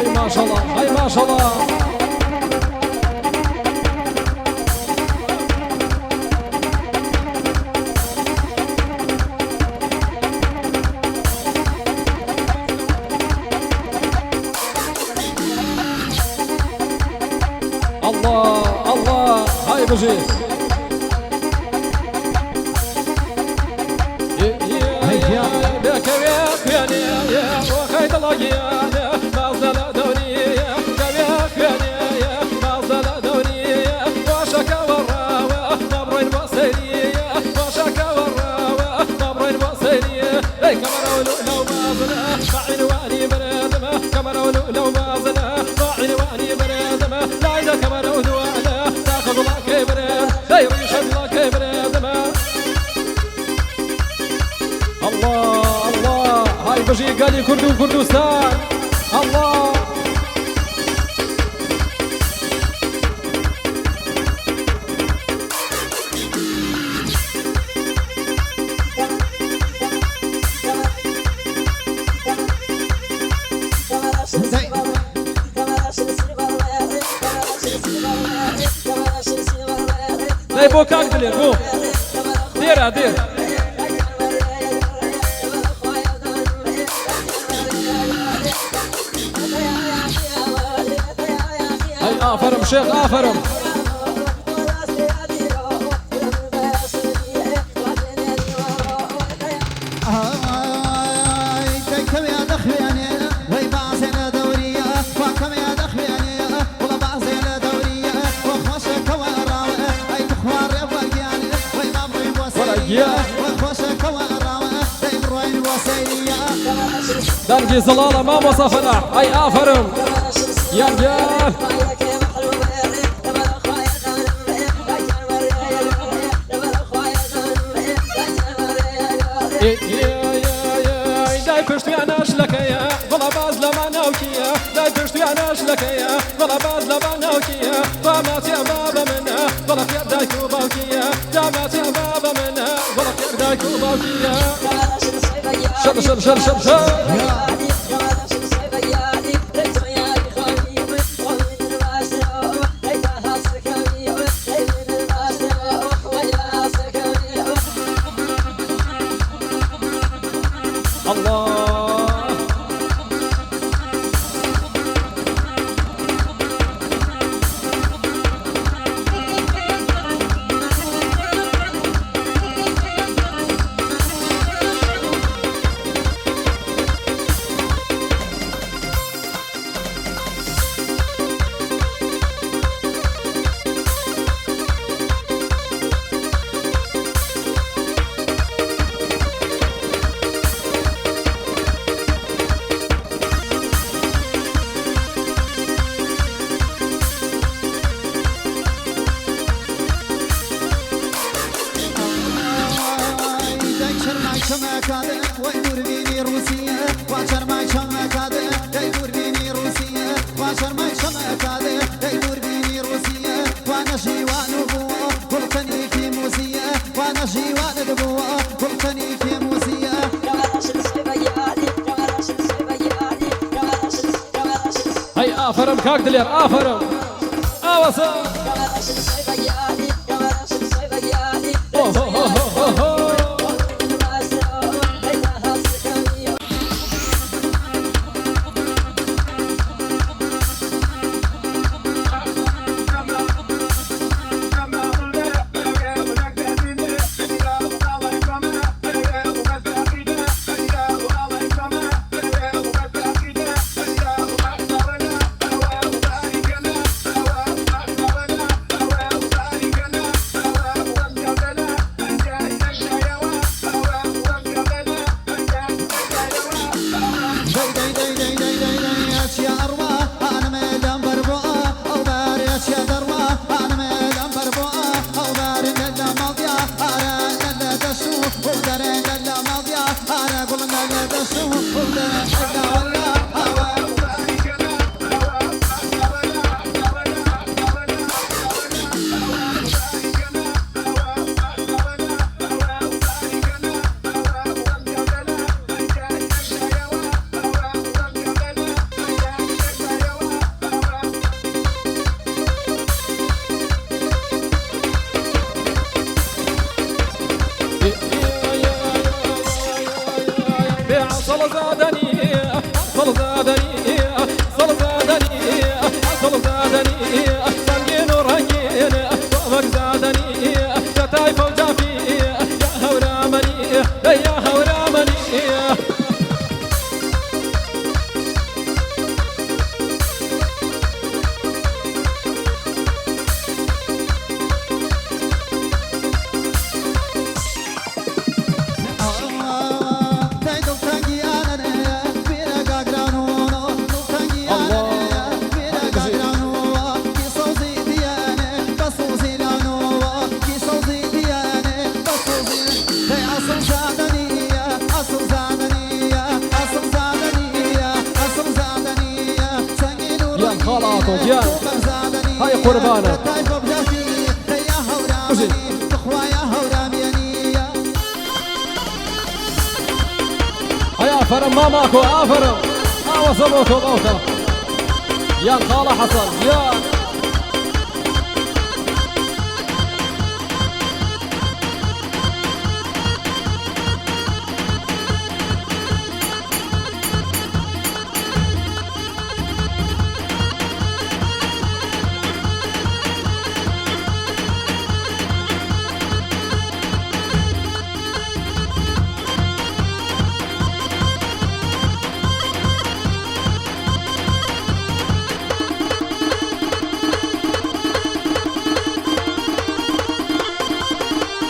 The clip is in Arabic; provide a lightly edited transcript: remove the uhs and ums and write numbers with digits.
هاي ما شاء الله هاي ما شاء الله. الله الله هاي بجي بك يا وخيط الله يا ما زال دوني كبيك يا ما زال دوني وشك وراوة نبرين بصيرية وشك وراوة نبرين بصيرية اي كمرة لو بازنا فاعل واني بنادمة كمرة لو بازنا فاعل واني بنادمة لا إذا كمرة ودوانا تاخذ الله كبرات لا يريش الله كبراتمة. الله الله هاي بجي قالي كردستان. الله لا يبوكاك دلير بو ديرها دير. آفرم شيخ آفرم. كم يا دخلاني وي بعزنا دورية وكم يا دخلاني ولا بعزنا دورية وخوشك وراوة أي تخوار وقياني وي نبري وسيلية وخوشك وراوة أي بروين وسيلية. دانجي زلالة ما وصفنا أي آفرم يا رجال. داي پشتی اناش لکیا ولا باز لما نوکیا داي پشتی اناش لکیا ولا باز لما نوکیا قامت يا بابا منا ولا في دايك وباوكيا قامت يا بابا منا ولا في دايك وباوكيا. شر شر شر شر شر هاي آفرم كاك دلير آفرم آوسا. يا خالاكو يا هاي قربانة هيا فرم ماماكو افرم وصبوكو موتا يا خالة حصل يا